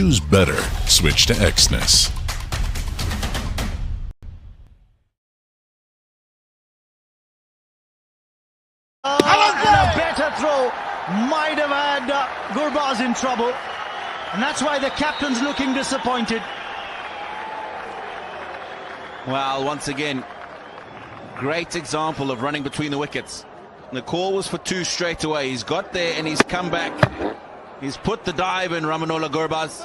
choose better, switch to Exness. And a better throw might have had Gurbaz in trouble, and that's why the captain's looking disappointed. Well, once again, great example of running between the wickets. The call was for 2 straight away. He's got there and he's come back. He's put the dive in, Ramanola Gurbaz.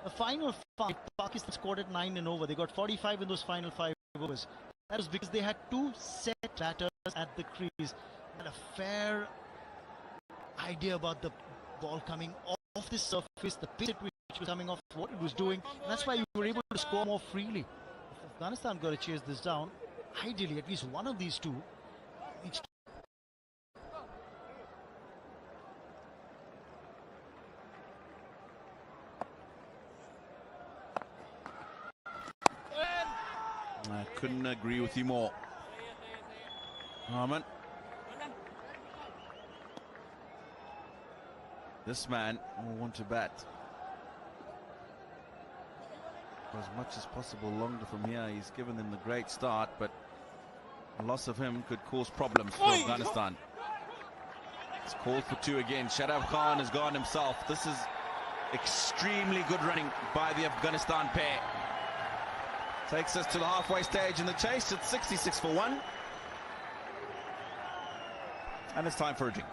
The final 5, Pakistan scored at 9 and over. They got 45 in those final 5 overs. That was because they had 2 set batters at the crease. Had a fair idea about the ball coming off this surface, the pitch at which it was coming off, what it was doing. And that's why you were able to score more freely. If Afghanistan got to chase this down, ideally at least one of these two needs to. I couldn't agree with you more. Harman. This man will want to bat for as much as possible longer from here. He's given them the great start, but a loss of him could cause problems for Afghanistan. It's called for 2 again. Shadab Khan has gone himself. This is extremely good running by the Afghanistan pair. Takes us to the halfway stage in the chase. It's 66 for 1. And it's time for a drink.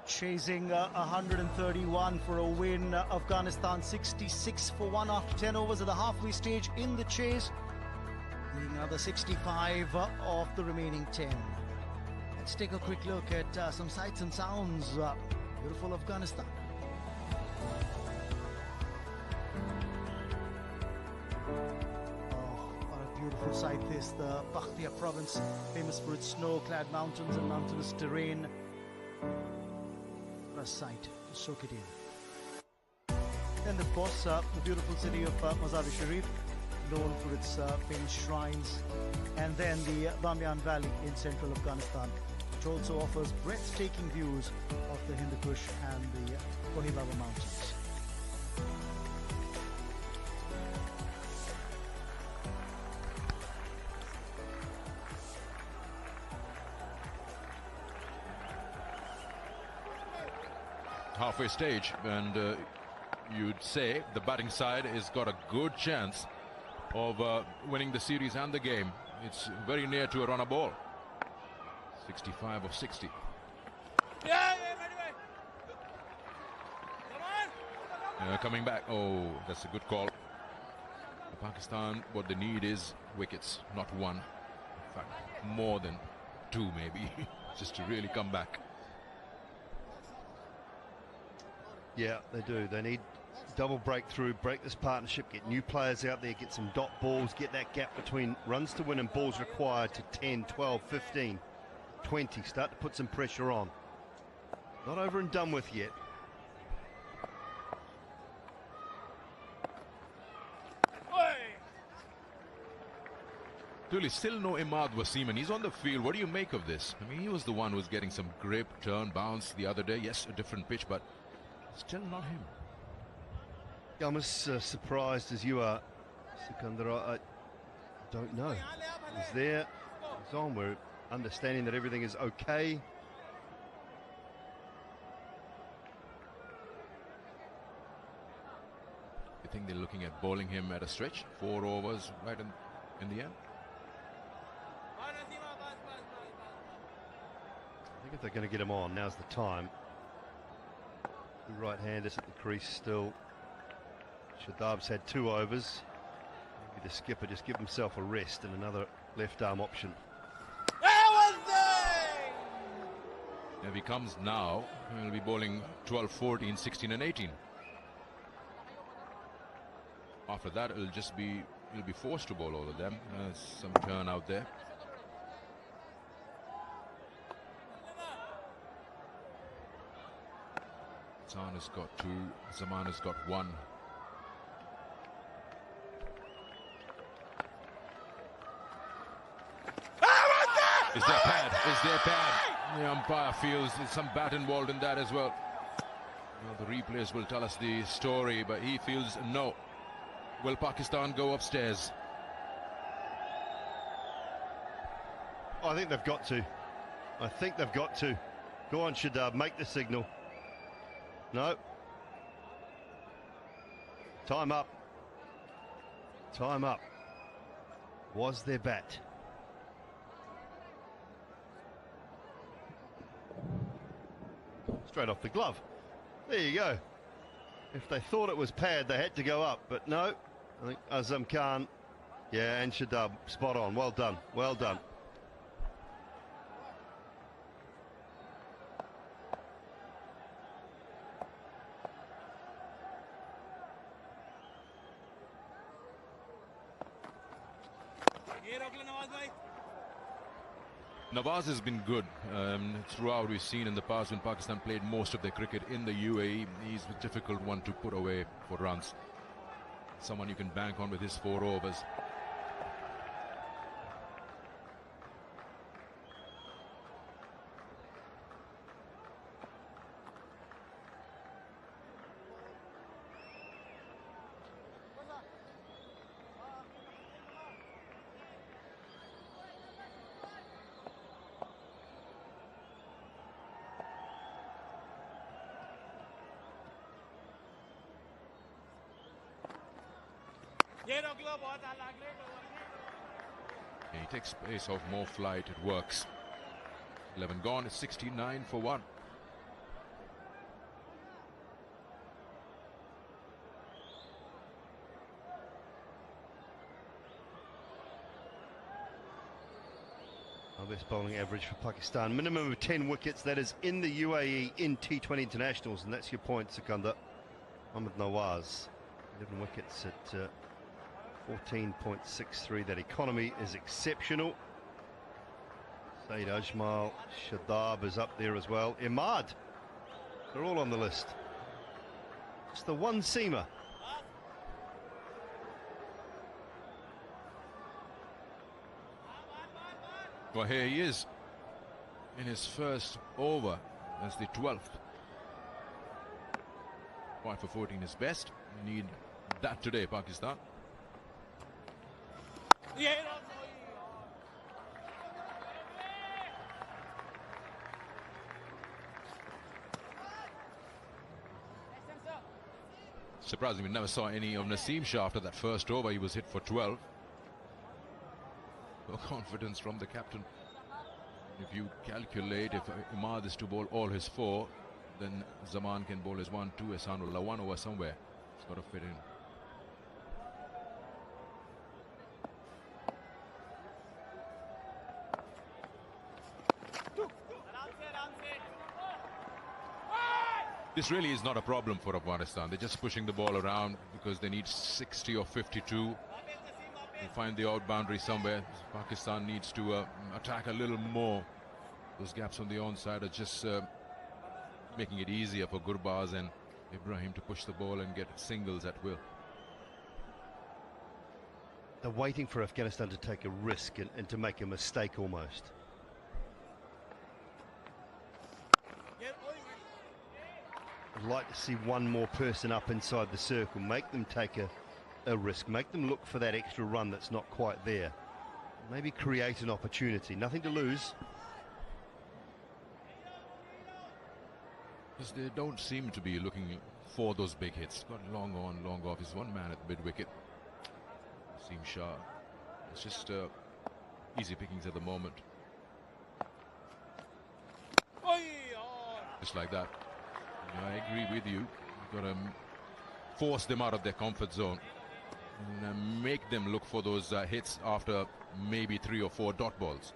Chasing 131 for a win. Afghanistan 66 for 1 after 10 overs at the halfway stage in the chase. Needing another 65 of the remaining 10. Let's take a quick look at some sights and sounds. Beautiful Afghanistan. Oh, what a beautiful sight this. The Bakhtia province, famous for its snow-clad mountains and mountainous terrain. A sight to soak it in. And of course, the beautiful city of Mazar-e-Sharif, known for its famous shrines, and then the Bamyan Valley in central Afghanistan, which also offers breathtaking views of the Hindu Kush and the Kohibaba mountains. Halfway stage, and you'd say the batting side has got a good chance of winning the series and the game. It's very near to a runner ball. 65 of 60. Coming back. Oh, that's a good call. Pakistan, what they need is wickets, not one. In fact, more than 2 maybe, just to really come back. Yeah, they do. They need double breakthrough, break this partnership, get new players out there, get some dot balls, get that gap between runs to win and balls required to 10, 12, 15, 20. Start to put some pressure on. Not over and done with yet. Really, still no Imad Wasim, and he's on the field. What do you make of this? I mean, he was the one who was getting some grip, turn, bounce the other day. Yes, a different pitch, but still not him. I'm as surprised as you are, Sikandar. I don't know. He's there. He's on. We're understanding that everything is okay. You think they're looking at bowling him at a stretch? 4 overs right in the end? I think if they're going to get him on, now's the time. Two right-handers at the crease still. Shadab's had 2 overs. Maybe the skipper just give himself a rest and another left-arm option. If he comes now, he'll be bowling 12, 14, 16 and 18. After that, he'll be forced to bowl all of them. Some turn out there. Zahn has got 2, Zaman has got 1. Is there pad? Is there pad? The umpire feels there's some bat involved in that as well. Well, the replays will tell us the story, but he feels no. Will Pakistan go upstairs? I think they've got to. I think they've got to. Go on, Shadab, make the signal. No. Time up. Time up. Was there bat? Straight off the glove. There you go. If they thought it was pad, they had to go up, but no. I think Azam Khan, yeah, and Shadab, spot on. Well done. Well done. Nawaz has been good throughout. We've seen in the past when Pakistan played most of their cricket in the UAE. He's a difficult one to put away for runs. Someone you can bank on with his 4 overs. He takes space off more flight, it works. 11 gone, it's 69 for 1. Best bowling average for Pakistan. Minimum of 10 wickets, that is in the UAE in T20 internationals, and that's your point, Sikandar. Mohammad Nawaz, 11 wickets at 14.63. That economy is exceptional. Saeed Ajmal, Shadab is up there as well. Imad, they're all on the list. It's the one seamer. Well, here he is in his first over as the 12th. 5 for 14 is best. We need that today, Pakistan. Surprising, we never saw any of Naseem Shah after that first over. He was hit for 12. No confidence from the captain. If you calculate, if Imad is to bowl all his 4, then Zaman can bowl his 1, 2, Ehsanullah 1 over somewhere. It's got to fit in. This really is not a problem for Afghanistan. They're just pushing the ball around because they need 60 or 52. They find the out boundary somewhere. Pakistan needs to attack a little more. Those gaps on the onside are just making it easier for Gurbaz and Ibrahim to push the ball and get singles at will. They're waiting for Afghanistan to take a risk and to make a mistake almost. I'd like to see one more person up inside the circle, make them take a risk, make them look for that extra run that's not quite there. Maybe create an opportunity, nothing to lose. Because they don't seem to be looking for those big hits. Got long on, long off. He's one man at the mid wicket. Seems sharp. It's just easy pickings at the moment. Just like that. I agree with you. You've got to force them out of their comfort zone and make them look for those hits after maybe 3 or 4 dot balls.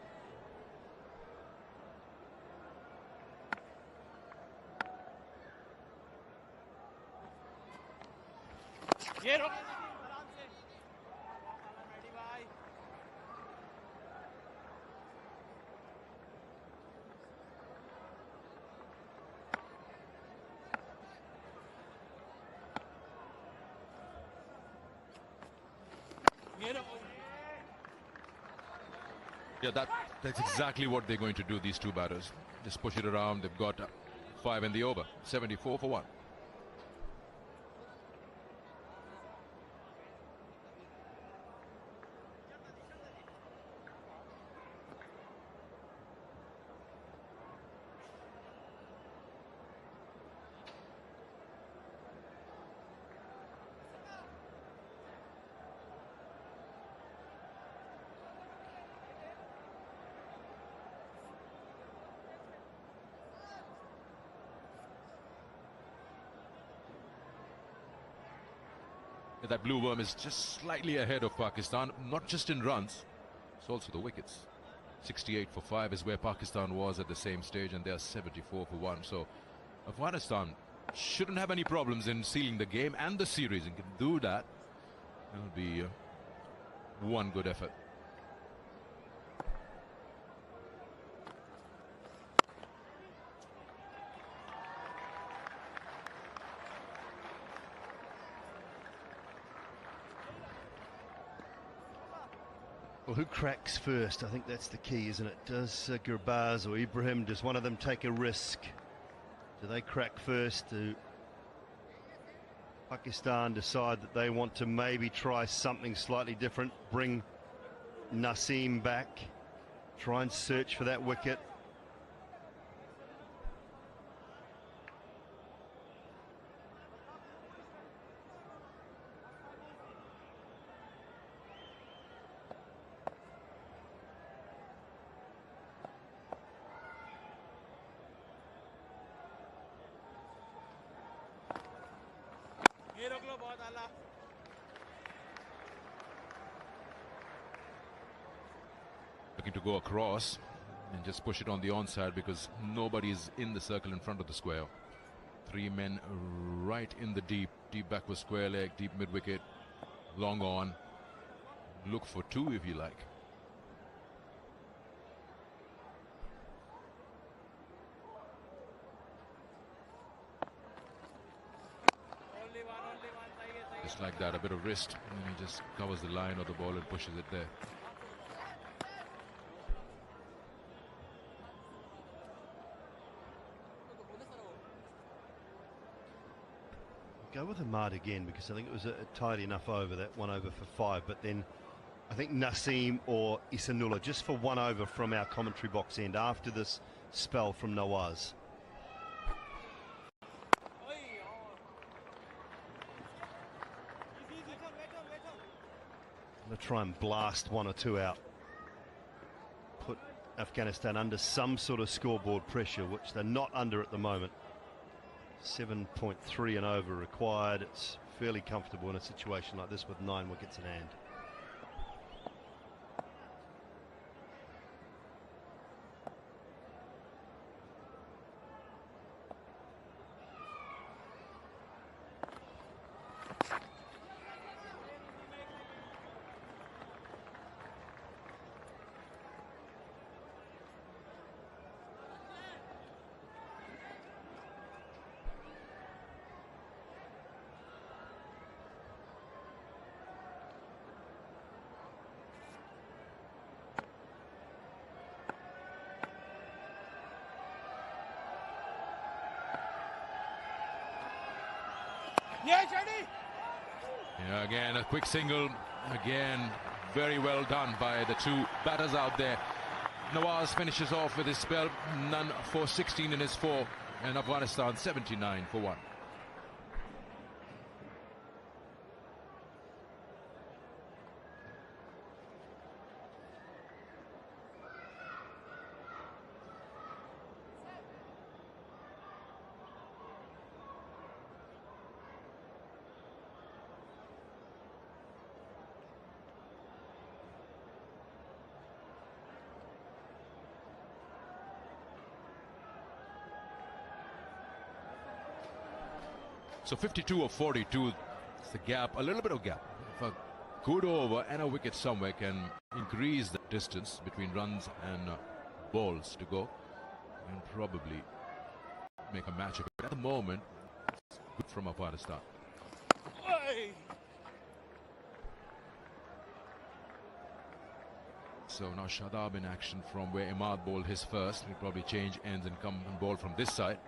Yeah, that's exactly what they're going to do, these two batters. Just push it around. They've got 5 in the over. 74 for 1. That blue worm is just slightly ahead of Pakistan, not just in runs, it's also the wickets. 68 for 5 is where Pakistan was at the same stage, and they're 74 for 1. So Afghanistan shouldn't have any problems in sealing the game and the series, and can do that. That'll be one good effort. Well, who cracks first? I think that's the key, isn't it? Does Gurbaz or Ibrahim, does one of them take a risk? Do they crack first? Do Pakistan decide that they want to maybe try something slightly different? Bring Naseem back, try and search for that wicket. Looking to go across and just push it on the onside because nobody's in the circle in front of the square. 3 men right in the deep backward square leg, deep mid wicket, long on. Look for 2 if you like. Just like that, a bit of wrist, and he just covers the line of the ball and pushes it there. Go with Ahmad again because I think it was a tidy enough over, that 1 over for 5, but then I think Naseem or Isanullah just for 1 over from our commentary box end after this spell from Nawaz. I'm going to try and blast 1 or 2 out. Put Afghanistan under some sort of scoreboard pressure, which they're not under at the moment. 7.3 and over required. It's fairly comfortable in a situation like this with 9 wickets in hand. Yeah, again, a quick single. Again, very well done by the two batters out there. Nawaz finishes off with his spell. None for 16 in his 4. And Afghanistan 79 for 1. So 52 of 42, it's the gap, a little bit of gap. If a good over and a wicket somewhere can increase the distance between runs and balls to go, and probably make a match of it. At the moment, it's good from Afghanistan. So now Shadab in action from where Imad bowled his first. He'll probably change ends and come and bowl from this side.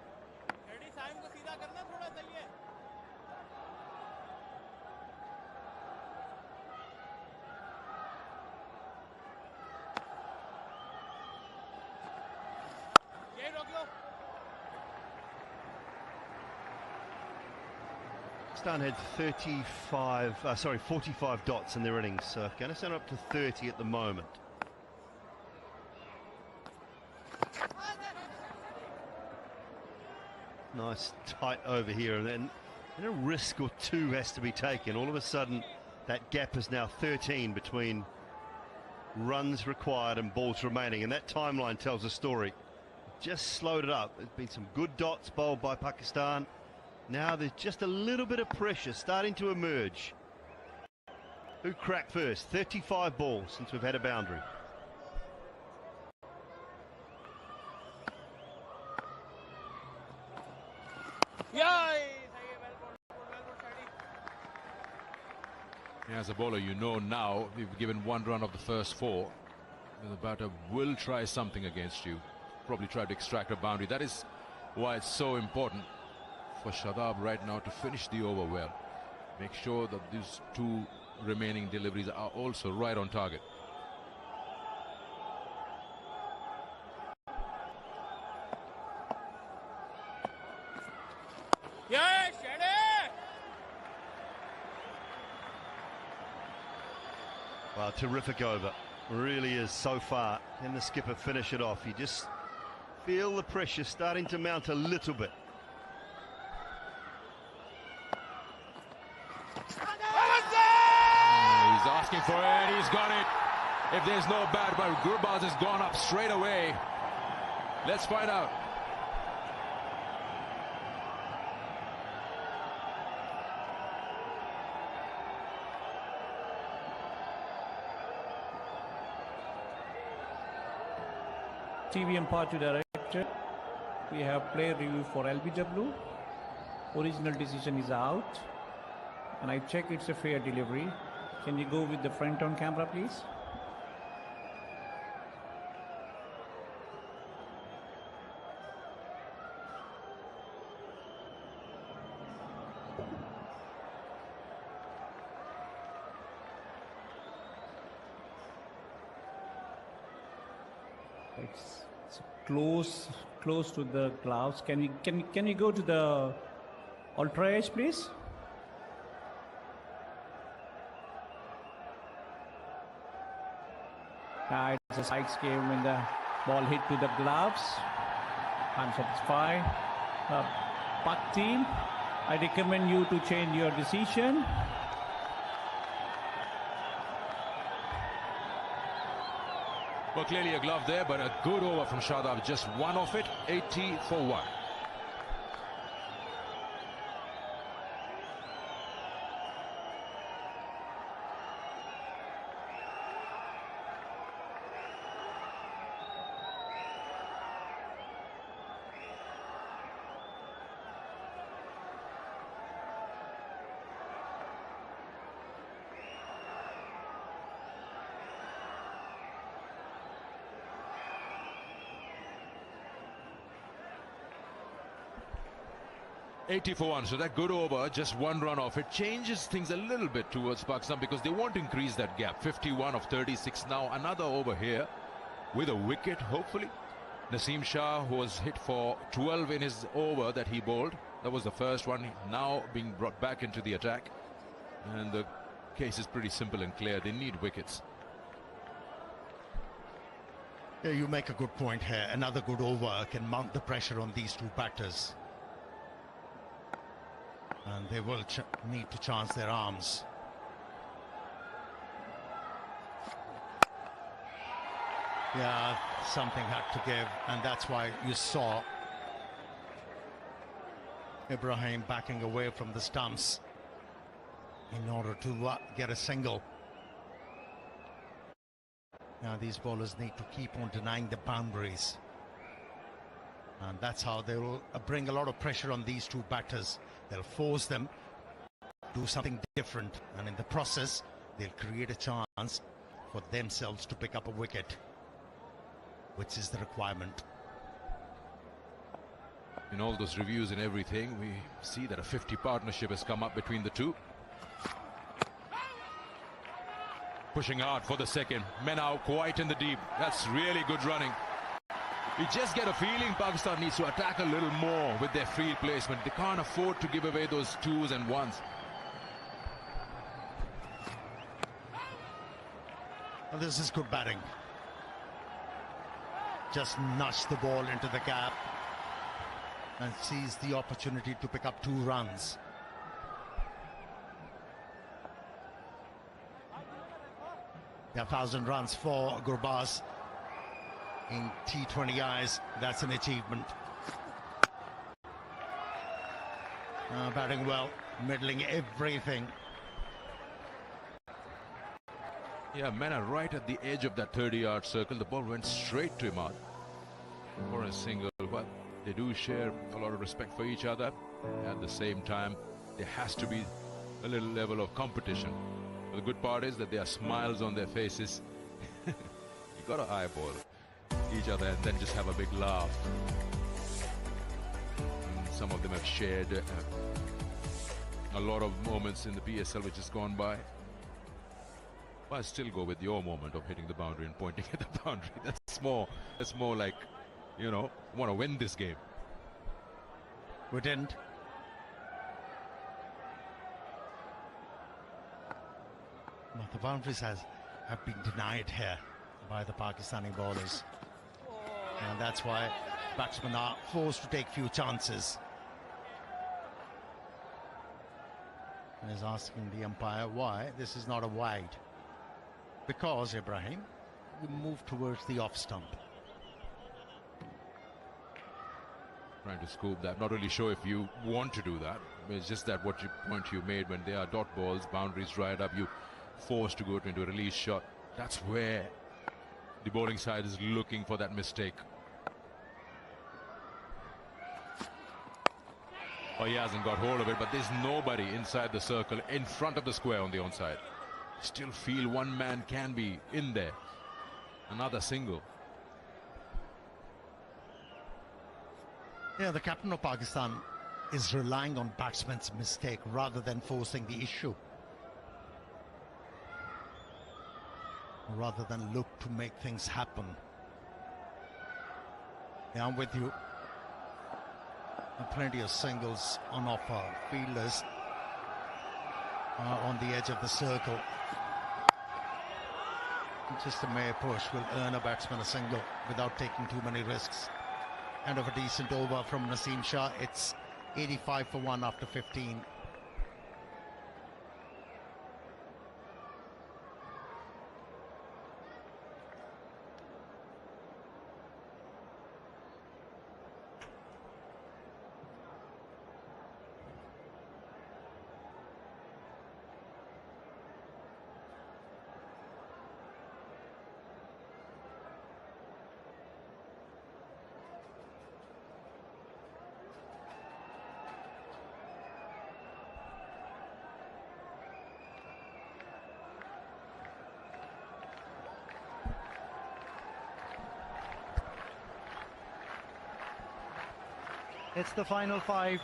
Pakistan had 45 dots in their innings, so Afghanistan are up to 30 at the moment. Nice tight over here, and then a risk or two has to be taken. All of a sudden, that gap is now 13 between runs required and balls remaining, and that timeline tells a story. Just slowed it up. There's been some good dots bowled by Pakistan. Now there's just a little bit of pressure starting to emerge. Who cracked first? 35 balls since we've had a boundary. As a bowler, you know now, you've given one run of the first 4. The batter will try something against you. Probably try to extract a boundary. That is why it's so important for Shadab right now to finish the over well. Make sure that these 2 remaining deliveries are also right on target. Well, terrific over. Really is so far. Can the skipper finish it off? You just feel the pressure starting to mount a little bit. He's asking for it. He's got it. If there's no bat, but Gurbaz has gone up straight away. Let's find out. TV umpire to director. We have player review for LBW. Original decision is out. And I check it's a fair delivery. Can you go with the front on camera, please? It's close to the gloves. Can you go to the ultra edge, please? It's a strikes game when the ball hit to the gloves. I'm satisfied. Pak team, I recommend you to change your decision. Well, clearly a glove there, but a good over from Shadab. Just one off it, 80 for 1. 80 for 1, so that good over, just one run off. It changes things a little bit towards Pakistan because they want to increase that gap. 51 of 36 now. Another over here with a wicket, hopefully. Naseem Shah was hit for 12 in his over that he bowled. That was the first one, now being brought back into the attack. And the case is pretty simple and clear. They need wickets. Yeah, you make a good point here. Another good over can mount the pressure on these two batters. And they will need to chance their arms. Yeah, something had to give, and that's why you saw Ibrahim backing away from the stumps in order to get a single. Now these bowlers need to keep on denying the boundaries, and that's how they will bring a lot of pressure on these two batters. They'll force them to do something different, and in the process they'll create a chance for themselves to pick up a wicket, which is the requirement. In all those reviews and everything, we see that a 50 partnership has come up between the two. Pushing hard for the second. Men out quite in the deep. That's really good running. You just get a feeling Pakistan needs to attack a little more with their field placement. They can't afford to give away those twos and ones. Well, this is good batting. Just nudged the ball into the gap and seized the opportunity to pick up 2 runs. There are 1,000 runs for Gurbaz in T20Is. That's an achievement. Batting well, middling everything. Yeah, men are right at the edge of that 30-yard circle. The ball went straight to Imad for a single. But they do share a lot of respect for each other. At the same time, there has to be a little level of competition. But the good part is that there are smiles on their faces. You got to eyeball each other and then just have a big laugh. And some of them have shared a lot of moments in the PSL which has gone by. I still go with your moment of hitting the boundary and pointing at the boundary. That's more like, you know, want to win this game. We didn't. But the boundaries have been denied here by the Pakistani bowlers. And that's why batsmen are forced to take few chances. And he's asking the umpire why this is not a wide. Because, Ibrahim, you move towards the off stump. Trying to scoop that. Not really sure if you want to do that. It's just that point you made, when there are dot balls, boundaries right up, you forced to go into a release shot. That's where the bowling side is looking for that mistake. Oh, he hasn't got hold of it, but there's nobody inside the circle in front of the square on the onside. Still feel one man can be in there. Another single. Yeah, the captain of Pakistan is relying on batsman's mistake rather than forcing the issue. Rather than look to make things happen. Yeah, I'm with you. And plenty of singles on offer. Fielders are on the edge of the circle. Just a mere push will earn a batsman a single without taking too many risks. End of a decent over from Naseem Shah. It's 85 for 1 after 15. It's the final 5.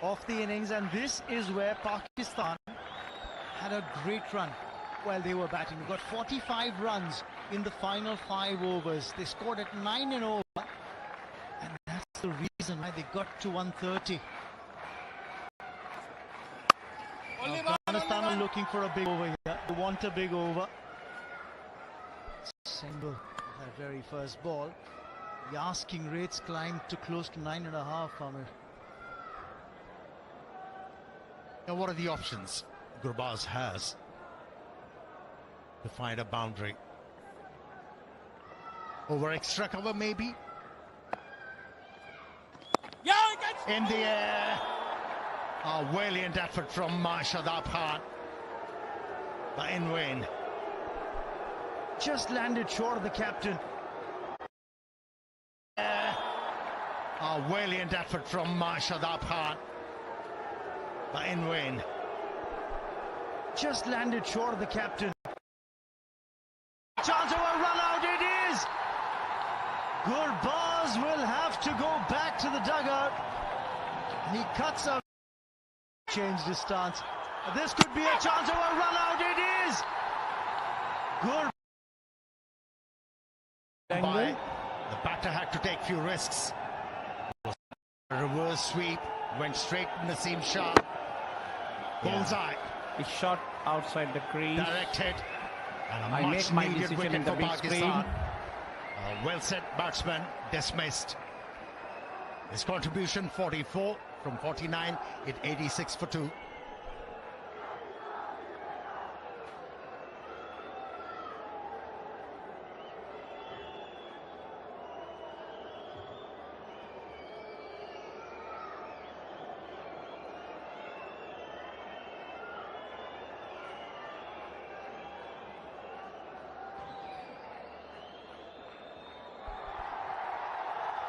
of the innings, and this is where Pakistan had a great run while they were batting. They got 45 runs in the final 5 overs. They scored at 9 and over, and that's the reason why they got to 130. Afghanistan are looking for a big over here. They want a big over. Single that very first ball. The asking rates climbed to close to 9.5, Amir. Now, what are the options Gurbaz has to find a boundary? Over extra cover, maybe? In the air. A valiant effort from Shadab Khan. The in vain. Just landed short of the captain. A valiant effort from Shadab Khan. The in vain. Just landed short of the captain. Chance of a run out, it is! Gurbaz will have to go back to the dugout. He cuts out. Changed his stance. This could be a chance of a run out, it is! Gurbaz. The batter had to take few risks. A reverse sweep, went straight in the seam Shah. Bullseye. He shot outside the crease. Direct hit. And a I much make my needed decision wicket in the for big Pakistan. screen. A well set batsman dismissed. His contribution 44 from 49 at 86 for 2.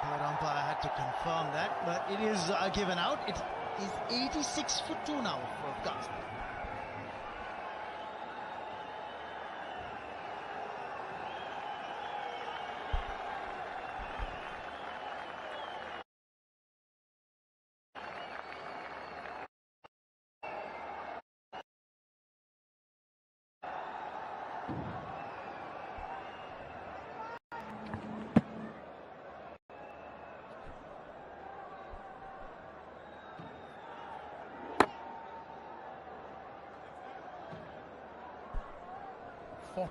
Third umpire had to confirm that, but it is given out. It is 86 for 2 now for Afghanistan.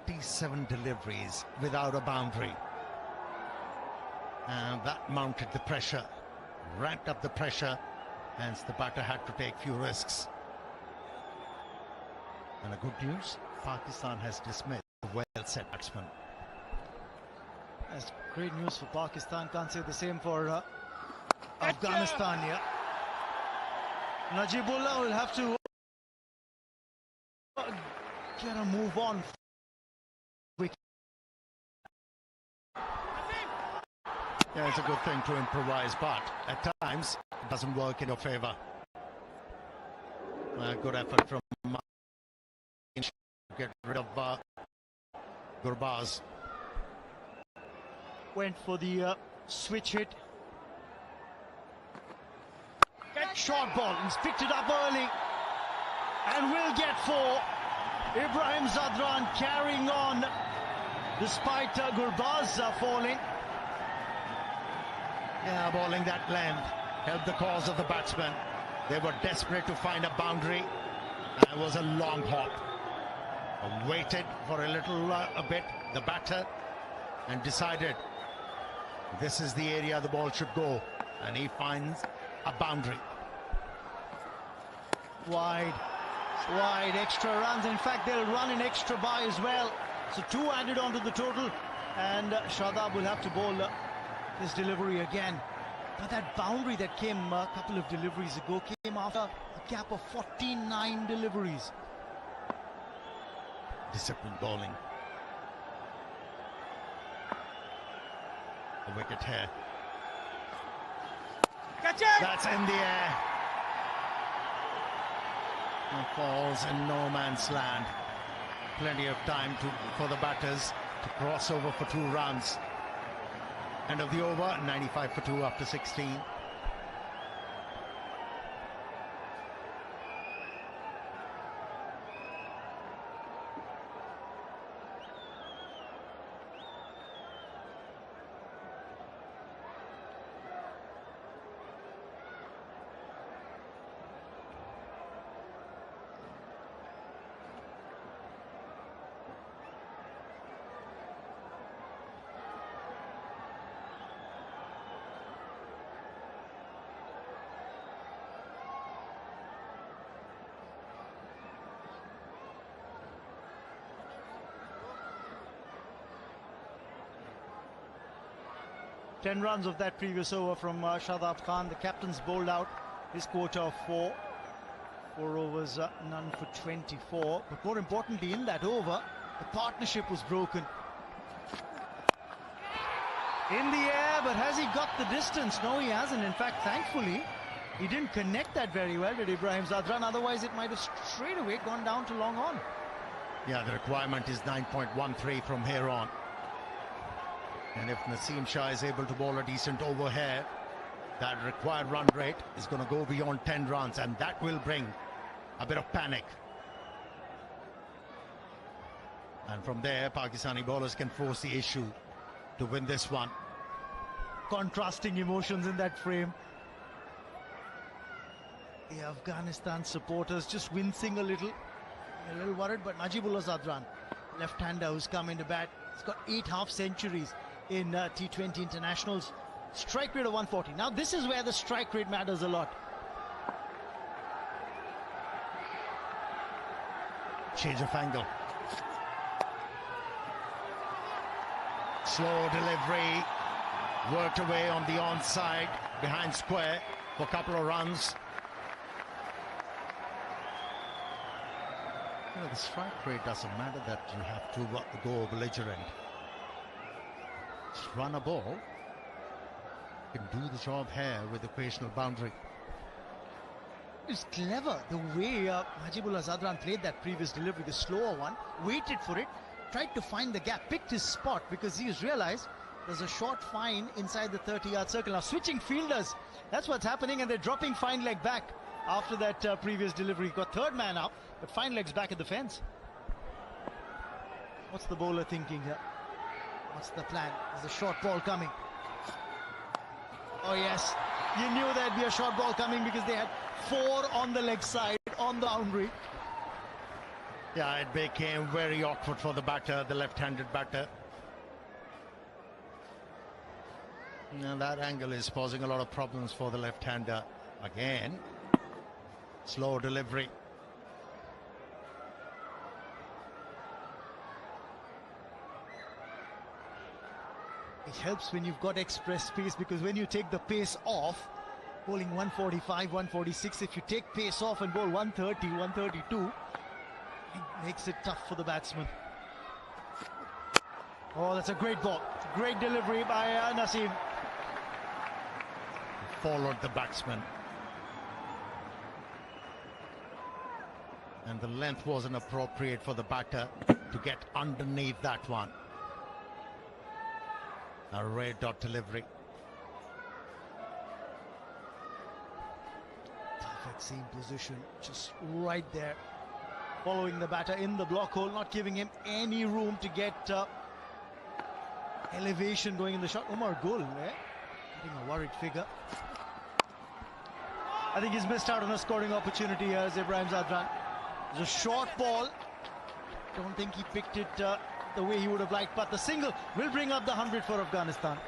.47 deliveries without a boundary, and that mounted the pressure, ramped up the pressure, hence the batter had to take few risks. And the good news, Pakistan has dismissed the well set batsman. That's great news for Pakistan. Can't say the same for Afghanistan here. Najibullah will have to get a move on. Yeah, it's a good thing to improvise, but at times it doesn't work in your favor. Good effort from to get rid of Gurbaz. Went for the switch hit. Short ball. He's picked it up early and will get 4. Ibrahim Zadran carrying on despite Gurbaz falling. Yeah, bowling that length helped the cause of the batsmen. They were desperate to find a boundary. It was a long hop. Waited for a little a bit, the batter, and decided this is the area the ball should go. And he finds a boundary. Wide, extra runs. In fact, they'll run an extra by as well. So 2 added onto the total, and Shadab will have to bowl this delivery again. But that boundary that came a couple of deliveries ago came after a gap of 49 deliveries. Disciplined bowling. A wicket here. Catch it! That's in the air. And falls in no man's land. Plenty of time for the batters to cross over for 2 runs. End of the over, 95 for 2 after 16. 10 runs of that previous over from Shadab Khan. The captain's bowled out his quota of 4. 4 overs, none for 24. But more importantly, in that over, the partnership was broken. In the air, but has he got the distance? No, he hasn't. In fact, thankfully, he didn't connect that very well, did Ibrahim Zadran? Otherwise, it might have straight away gone down to long on. Yeah, the requirement is 9.13 from here on. And if Naseem Shah is able to bowl a decent over here, that required run rate is going to go beyond 10 runs, and that will bring a bit of panic. And from there, Pakistani bowlers can force the issue to win this one. Contrasting emotions in that frame. The Afghanistan supporters just wincing a little worried, but Najibullah Zadran, left-hander who's come into bat, he's got 8 half-centuries in T20 internationals. Strike rate of 140. Now this is where the strike rate matters a lot. Change of angle. Slow delivery. Worked away on the onside behind square for a couple of runs. You know, the strike rate doesn't matter that you have to go belligerent. Just run a ball. You can do the job here with occasional boundary. It's clever the way Najibullah Zadran played that previous delivery, the slower one, waited for it, tried to find the gap, picked his spot because he's realized there's a short fine inside the 30-yard circle. Now switching fielders, that's what's happening, and they're dropping fine leg back after that previous delivery. Got third man up, but fine leg's back at the fence. What's the bowler thinking here? What's the plan? There's a short ball coming. Oh yes, you knew there'd be a short ball coming because they had 4 on the leg side, on the boundary. Yeah, it became very awkward for the batter, the left-handed batter. Now that angle is causing a lot of problems for the left-hander. Again, slow delivery. It helps when you've got express pace, because when you take the pace off, bowling 145, 146, if you take pace off and bowl 130, 132, it makes it tough for the batsman. Oh, that's a great ball. Great delivery by Naseem. Followed the batsman. And the length wasn't appropriate for the batter to get underneath that one. A red dot delivery. Perfect seam position, just right there. Following the batter in the block hole, not giving him any room to get elevation going in the shot. Umar Gul there, getting a worried figure. I think he's missed out on a scoring opportunity here as Ibrahim Zadran. It's a short ball. Don't think he picked it the way he would have liked, but the single will bring up the 100 for Afghanistan.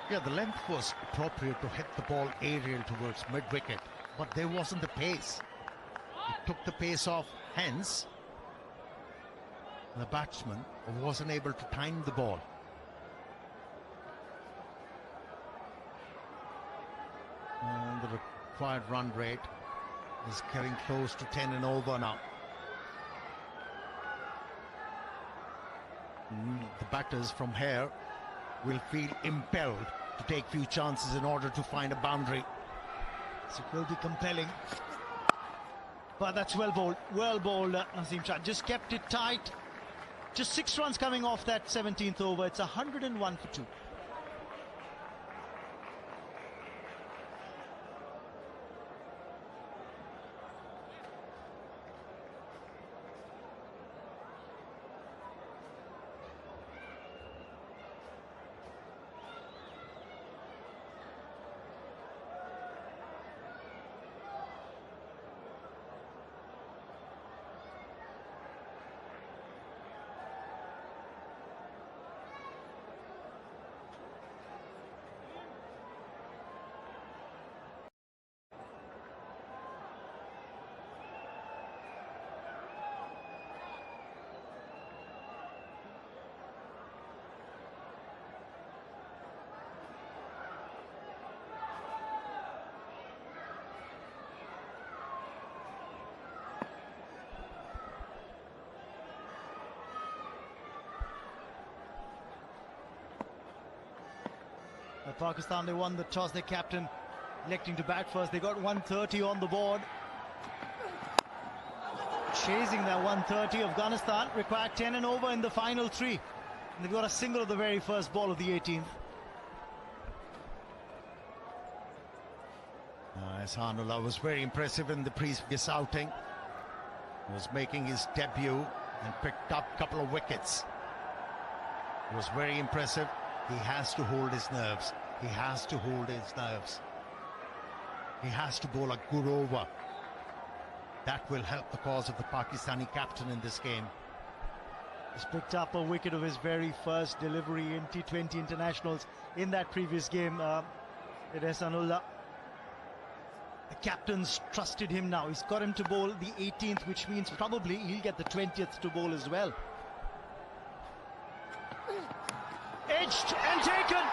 Yeah, the length was appropriate to hit the ball aerial towards mid-wicket, but there wasn't the pace. It took the pace off, hence the batsman wasn't able to time the ball. And the required run rate is getting close to 10 and over now. The batters from here will feel impelled to take few chances in order to find a boundary. So it will be compelling. But that's well bowled, Naseem Shah. Just kept it tight. Just 6 runs coming off that 17th over. It's 101 for 2. Pakistan, they won the toss. Their captain electing to bat first. They got 130 on the board. Chasing that 130, Afghanistan required 10 and over in the final 3. And they've got a single of the very first ball of the 18th. Ehsanullah was very impressive in the previous outing. He was making his debut and picked up a couple of wickets. It was very impressive. He has to hold his nerves. He has to hold his nerves. He has to bowl a good over. That will help the cause of the Pakistani captain in this game. He's picked up a wicket of his very first delivery in T20 internationals in that previous game. Ehsanullah. The captain's trusted him now. He's got him to bowl the 18th, which means probably he'll get the 20th to bowl as well. Edged and taken.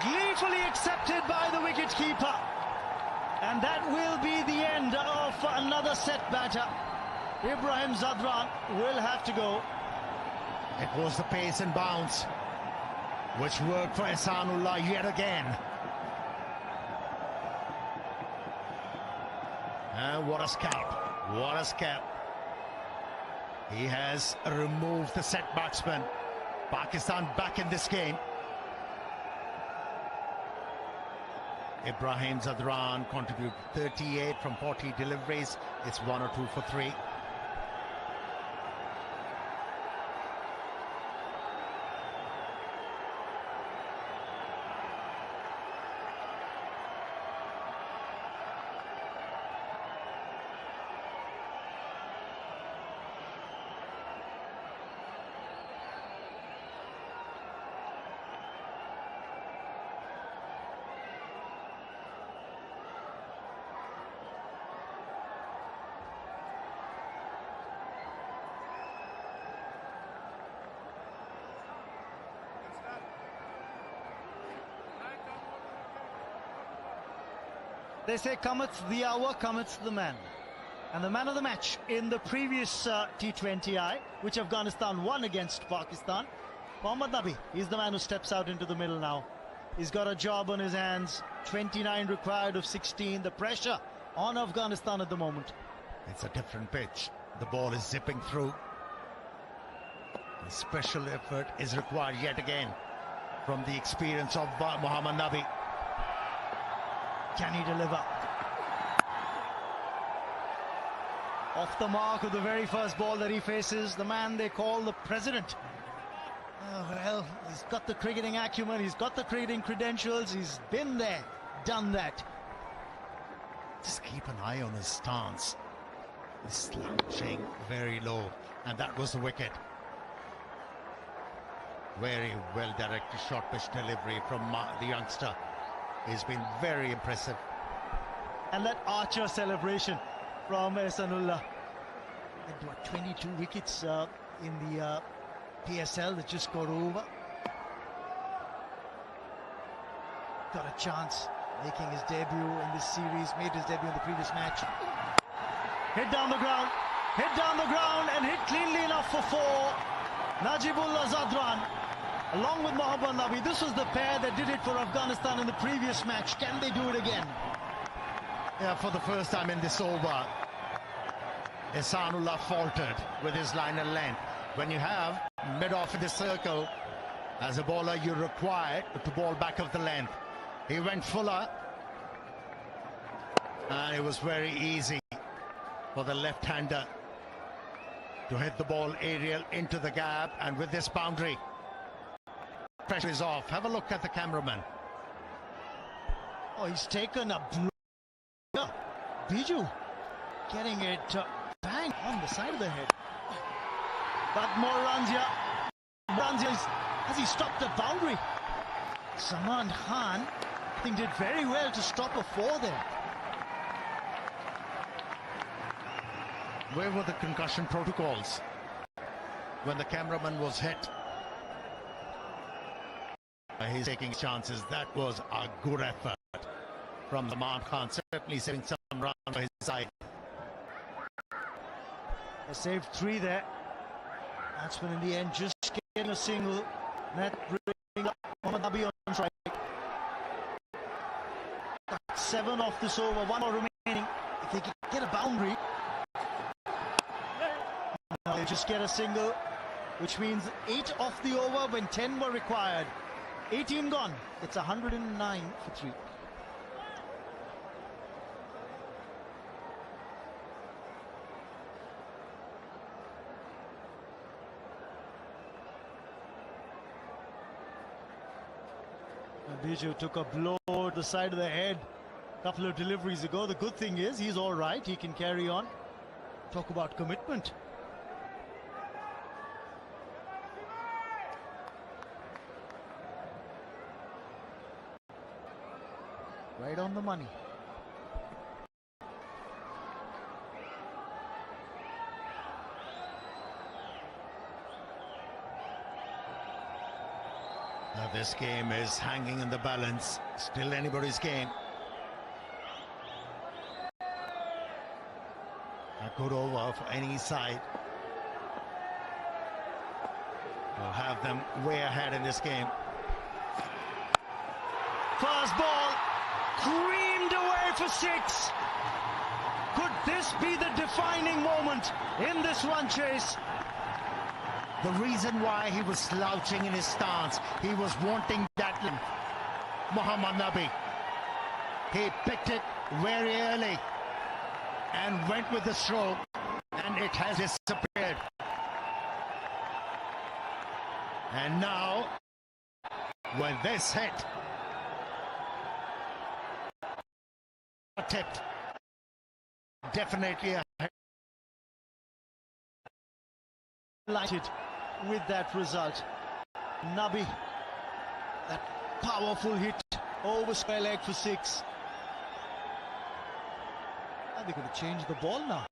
Gleefully accepted by the wicketkeeper. And that will be the end of another set batter. Ibrahim Zadran will have to go. It was the pace and bounce which worked for Ehsanullah yet again. And what a scalp. What a scalp. He has removed the set batsman. Pakistan back in this game. Ibrahim Zadran contributed 38 from 40 deliveries. It's 1 or 2 for 3. They say cometh the hour, cometh the man. And the man of the match in the previous T20I, which Afghanistan won against Pakistan, Mohammad Nabi, he's the man who steps out into the middle now. He's got a job on his hands, 29 required of 16. The pressure on Afghanistan at the moment. It's a different pitch. The ball is zipping through. A special effort is required yet again from the experience of Mohammad Nabi. Can he deliver? Off the mark of the very first ball that he faces, the man they call the president. Well, he's got the cricketing acumen, he's got the cricketing credentials, he's been there, done that. Just keep an eye on his stance. He's slouching very low, and that was the wicket. Very well directed short pitch delivery from the youngster. He's been very impressive. And that Archer celebration from Ehsanullah. And what, 22 wickets in the PSL that just got over. Got a chance making his debut in this series, made his debut in the previous match. Hit down the ground, and hit cleanly enough for 4. Najibullah Zadran along with Mohammad Nabi. This was the pair that did it for Afghanistan in the previous match. Can they do it again? Yeah, for the first time in this over, Ehsanullah faltered with his line and length. When you have mid-off in the circle, as a bowler, you're required to bowl back of the length. He went fuller, and it was very easy for the left-hander to hit the ball aerial into the gap, and with this boundary, pressure is off. Have a look at the cameraman. Oh, he's taken a Biju getting it bang on the side of the head. But more runs here. Has he stopped the boundary? Salman Khan, I think, did very well to stop a 4 there. Where were the concussion protocols when the cameraman was hit? He's taking chances. That was a good effort from Salman Khan, certainly saving some runs for his side. They saved 3 there. Batsman in the end just getting a single. Net bringing up Mohammad Nabi on strike. 7 off this over, 1 more remaining. If they can get a boundary, they just get a single, which means 8 off the over when 10 were required. 18 gone. It's 109 for 3. Biju took a blow at the side of the head a couple of deliveries ago. The good thing is he's all right. He can carry on. Talk about commitment. Right on the money. Now this game is hanging in the balance. Still anybody's game. A good over for any side. We'll have them way ahead in this game. First ball, creamed away for 6. Could this be the defining moment in this run chase? The reason why he was slouching in his stance, he was wanting that length. Muhammad Nabi, he picked it very early and went with the stroke, and it has disappeared. And now, when this hit, tipped, definitely a Lighted with that result. Nabi, that powerful hit over square leg for 6. Are they going to change the ball now?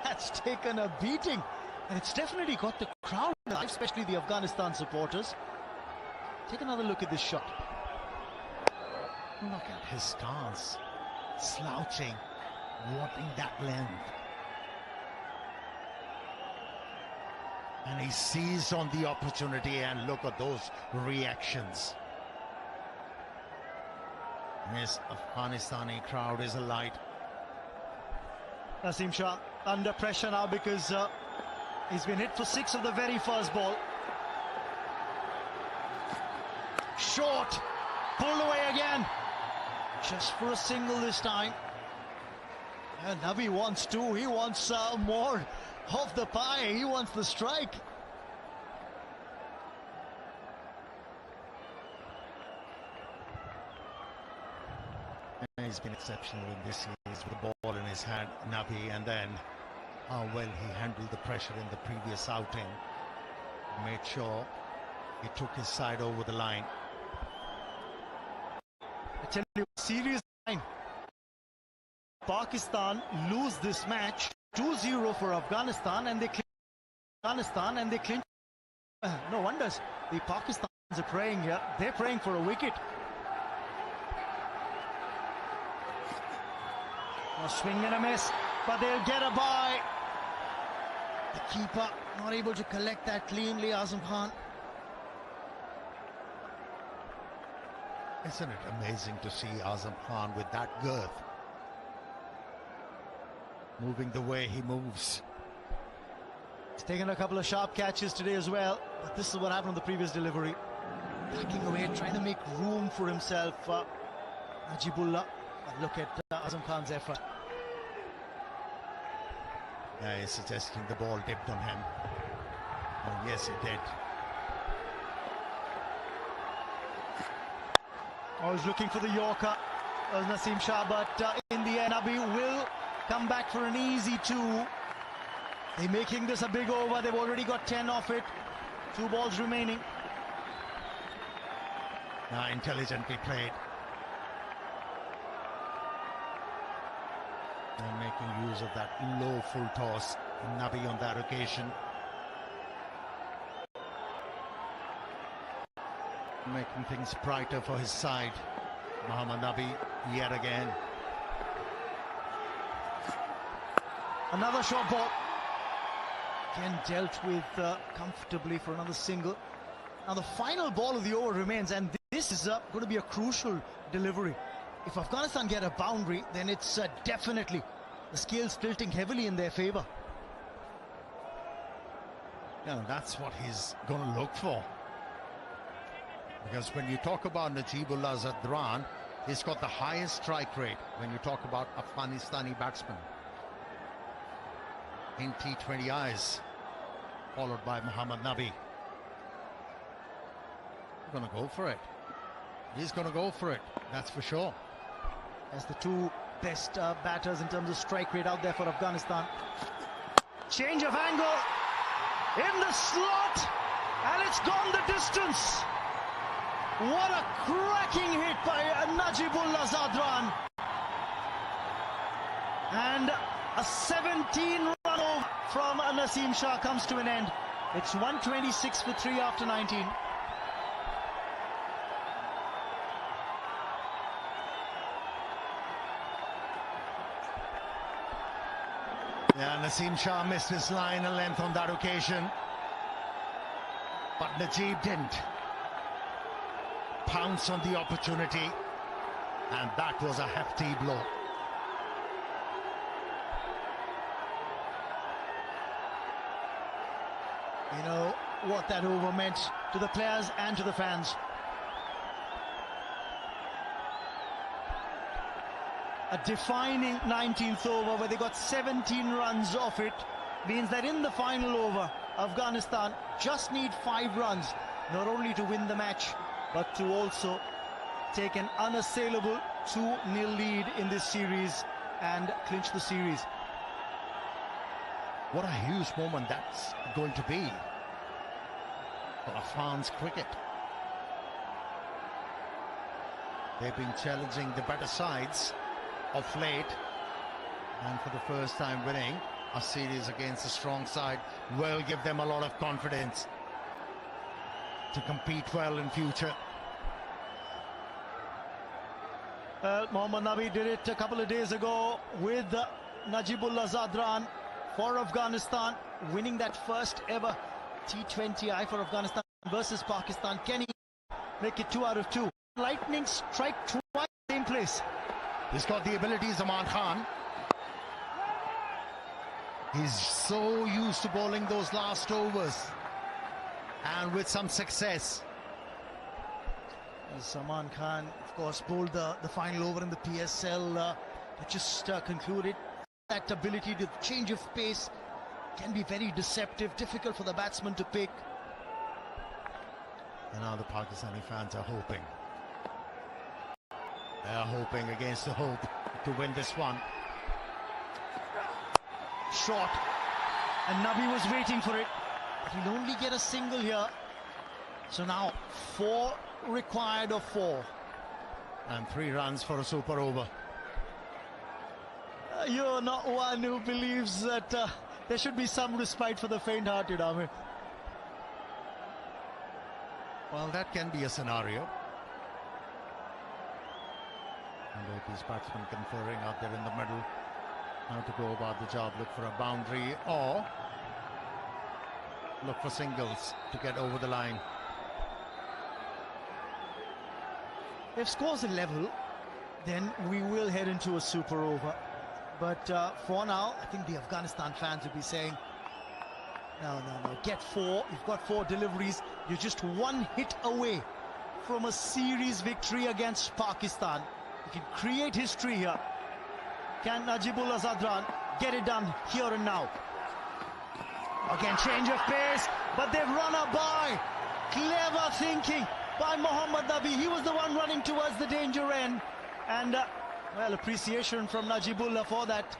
That's taken a beating, and it's definitely got the crowd alive, especially the Afghanistan supporters. Take another look at this shot. Look at his stance, slouching, wanting that length. And he seized on the opportunity, and look at those reactions. This Afghanistani crowd is alight. Naseem Shah under pressure now because he's been hit for 6 of the very first ball. Short, pulled away again. Just for a single this time. And Nabi wants 2. He wants more of the pie. He wants the strike. He's been exceptional in this series with the ball in his hand, Nabi, and then how well he handled the pressure in the previous outing. Made sure he took his side over the line. I tell you, serious line. Pakistan lose this match 2-0 for Afghanistan, and they clinch. No wonders. The Pakistanis are praying here. They're praying for a wicket. A swing and a miss, but they'll get a bye. The keeper not able to collect that cleanly, Azam Khan. Isn't it amazing to see Azam Khan with that girth? Moving the way he moves. He's taken a couple of sharp catches today as well, but this is what happened on the previous delivery. Backing away, trying to make room for himself. Najibullah. But look at Azam Khan's effort. He's suggesting the ball dipped on him. Oh, yes, it did. I was looking for the Yorker, Naseem Shah, but in the end, Nabi will come back for an easy 2. They're making this a big over. They've already got 10 off it. 2 balls remaining. Intelligently played. And making use of that low full toss. Nabi on that occasion. Making things brighter for his side. Muhammad Nabi yet again. Another short ball. Again dealt with comfortably for another single. Now the final ball of the over remains, and this this is going to be a crucial delivery. If Afghanistan get a boundary, then it's definitely the scales tilting heavily in their favor. Yeah, that's what he's going to look for. Because when you talk about Najibullah Zadran, he's got the highest strike rate when you talk about Afghanistani batsmen in T20Is, followed by Muhammad Nabi. He's going to go for it. He's going to go for it, that's for sure. As the two best batters in terms of strike rate out there for Afghanistan. Change of angle in the slot, and it's gone the distance. What a cracking hit by Najibullah Zadran. And a 17-run over from Naseem Shah comes to an end. It's 126 for 3 after 19. Yeah, Naseem Shah missed his line and length on that occasion, but Najib didn't pounce on the opportunity, and that was a hefty blow. You know what that over meant to the players and to the fans. A defining 19th over where they got 17 runs off it means that in the final over, Afghanistan just need 5 runs, not only to win the match, but to also take an unassailable 2-0 lead in this series and clinch the series. What a huge moment that's going to be for Afghan's cricket. They've been challenging the better sides of late, and for the first time winning a series against a strong side will give them a lot of confidence to compete well in future. Mohammad Nabi did it a couple of days ago with Najibullah Zadran for Afghanistan, winning that first ever T20I for Afghanistan versus Pakistan. Can he make it 2 out of 2? Lightning strike twice same place. He's got the abilities, Zaman Khan. He's so used to bowling those last overs, and with some success. Zaman Khan, of course, bowled the final over in the PSL that just concluded. That ability to change of pace can be very deceptive, difficult for the batsman to pick. And now the Pakistani fans are hoping. They are hoping against the hope to win this one. Shot, and Nabi was waiting for it, but he'll only get a single here. So now 4 required of 4. And 3 runs for a super over. You're not one who believes that there should be some respite for the faint-hearted, Amir. Well, that can be a scenario. And these batsmen conferring out there in the middle how to go about the job. Look for a boundary or look for singles to get over the line. If scores are level, then we will head into a super over. But for now, I think the Afghanistan fans will be saying, no, get 4. You've got 4 deliveries. You're just 1 hit away from a series victory against Pakistan. You can create history here. Can Najibullah Zadran get it done here and now? Again, change of pace, but they've run a by. Clever thinking by Muhammad Nabi. He was the one running towards the danger end. And, well, appreciation from Najibullah for that.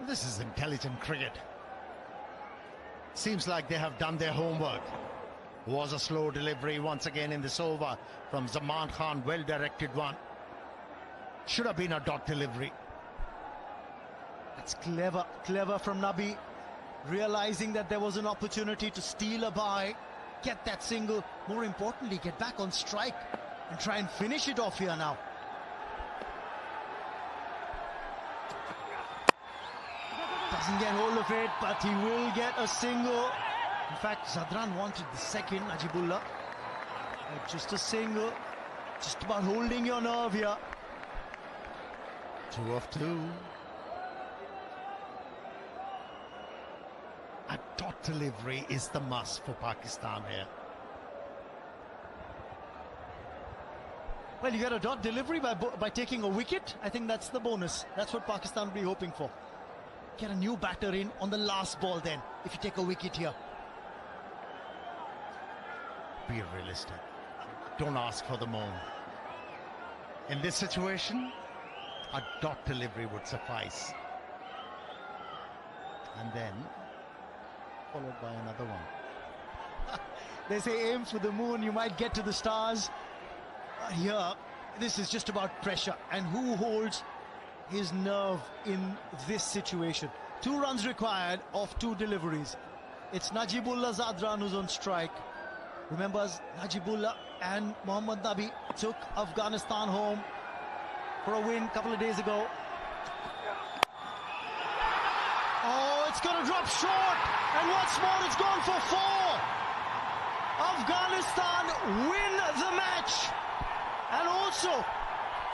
This is intelligent cricket. Seems like they have done their homework. Was a slow delivery once again in this over from Zaman Khan. Well-directed one. Should have been a dot delivery. That's clever from Nabi. Realizing that there was an opportunity to steal a bye, get that single, more importantly, get back on strike and try and finish it off here now. Doesn't get hold of it, but he will get a single. In fact, Zadran wanted the second, Najibullah. Just a single. Just about holding your nerve here. 2 of 2. A dot delivery is the must for Pakistan here. Well, you get a dot delivery by taking a wicket. I think that's the bonus. That's what Pakistan will be hoping for. Get a new batter in on the last ball then, if you take a wicket here. Be realistic. Don't ask for the moon. In this situation, a dot delivery would suffice. And then, followed by another one. They say aim for the moon, you might get to the stars. But here, this is just about pressure. And who holds his nerve in this situation? 2 runs required of 2 deliveries. It's Najibullah Zadran who's on strike. Remember, Najibullah and Mohammad Nabi took Afghanistan home for a win a couple of days ago. Oh, it's going to drop short. And what's more, it's gone for 4. Afghanistan win the match. And also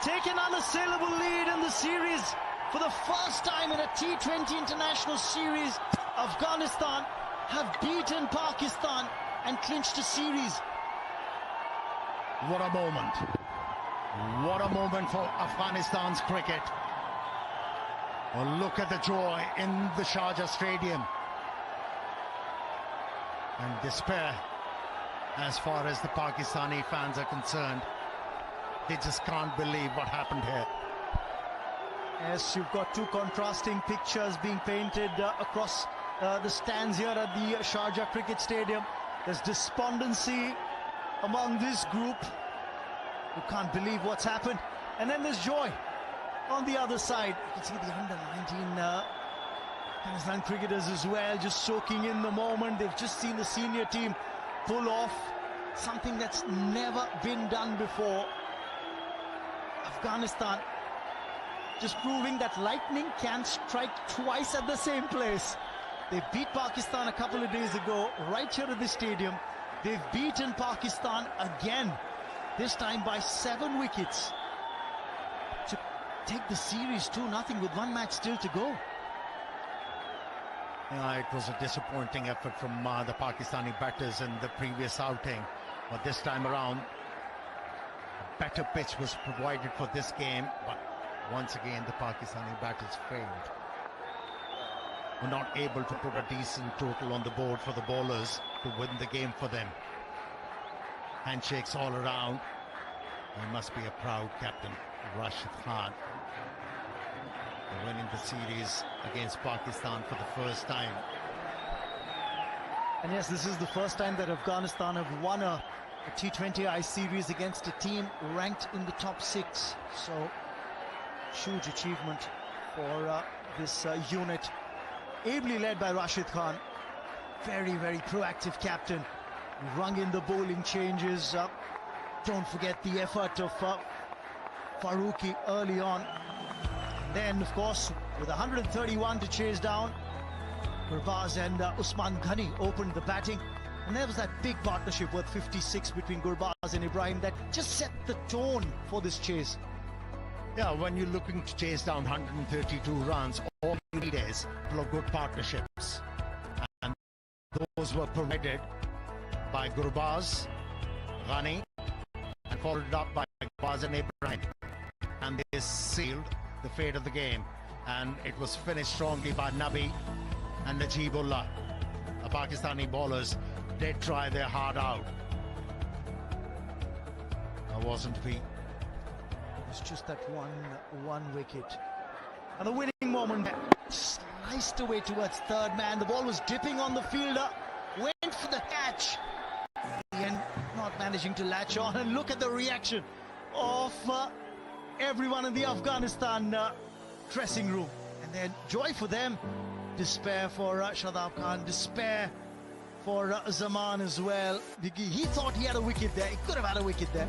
take an unassailable lead in the series. For the first time in a T20 international series, Afghanistan have beaten Pakistan and clinched a series. What a moment. What a moment for Afghanistan's cricket. Well, look at the joy in the Sharjah Stadium. And despair as far as the Pakistani fans are concerned. They just can't believe what happened here. Yes, you've got 2 contrasting pictures being painted across the stands here at the Sharjah Cricket Stadium. There's despondency among this group who can't believe what's happened. And then there's joy on the other side. You can see the under-19 Pakistan cricketers as well, just soaking in the moment. They've just seen the senior team pull off something that's never been done before. Afghanistan just proving that lightning can strike twice at the same place. They beat Pakistan a couple of days ago right here at the stadium. They've beaten Pakistan again, this time by 7 wickets to take the series 2-0 with 1 match still to go. Yeah, it was a disappointing effort from the Pakistani batters in the previous outing, but this time around a better pitch was provided for this game, but once again the Pakistani batters failed. Were not able to put a decent total on the board for the bowlers to win the game for them. Handshakes all around. He must be a proud captain, Rashid Khan. They're winning the series against Pakistan for the first time. And yes, this is the first time that Afghanistan have won a T20I series against a team ranked in the top 6. So, huge achievement for this unit. Ably led by Rashid Khan. Very, very proactive captain. Rung in the bowling changes. Don't forget the effort of Farooqi early on. Then, of course, with 131 to chase down, Gurbaz and Usman Ghani opened the batting. And there was that big partnership worth 56 between Gurbaz and Ibrahim that just set the tone for this chase. Yeah, when you're looking to chase down 132 runs, all you need is good partnerships. And those were provided by Gurbaz, Ghani, and followed up by Gurbaz and Ibrahim. And they sealed the fate of the game. And it was finished strongly by Nabi and Najibullah. The Pakistani bowlers did try their heart out. That wasn't to be. It was just that one wicket. And a winning moment sliced away towards third man. The ball was dipping on the fielder. Went for the catch. And not managing to latch on. And look at the reaction of everyone in the Afghanistan dressing room. And then joy for them. Despair for Shadab Khan. Despair for Zaman as well. He thought he had a wicket there. He could have had a wicket there.